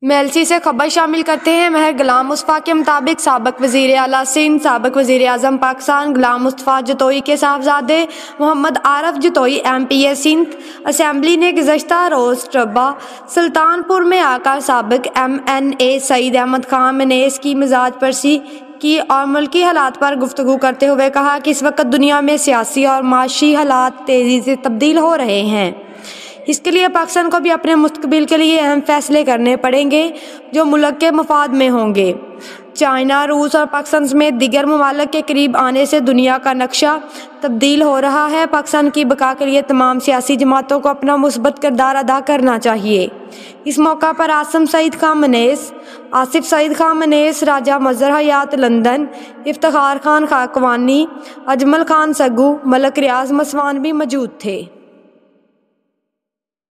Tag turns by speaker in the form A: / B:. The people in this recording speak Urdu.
A: میلسی سے خبر شامل کرتے ہیں۔ مہر غلام مصطفیٰ کے مطابق سابق وزیر اعلیٰ سندھ، سابق وزیر اعظم پاکستان غلام مصطفیٰ جتوئی کے صاحبزادے محمد عارف جتوئی MP سندھ اسمبلی نے گزشتہ روز ٹربہ سلطان پور میں آ کر سابق MNA سعید احمد خان منیس کی مزاج پرسی کی اور ملکی حالات پر گفتگو کرتے ہوئے کہا کہ اس وقت دنیا میں سیاسی اور معاشی حالات تیزی سے تبدیل ہو رہے ہیں۔ اس کے لیے پاکستان کو بھی اپنے مستقبل کے لیے اہم فیصلے کرنے پڑیں گے جو ملک کے مفاد میں ہوں گے۔ چائنا، روس اور پاکستان سمیت دیگر ممالک کے قریب آنے سے دنیا کا نقشہ تبدیل ہو رہا ہے۔ پاکستان کی بقا کے لیے تمام سیاسی جماعتوں کو اپنا مثبت کردار ادا کرنا چاہیے۔ اس موقع پر آصف سعید خان منیس، راجہ مظہر حیات لندن، افتخار خان خاکوانی، اجمل خان سگو، ملک ریاض مسوان بھی موجود تھے۔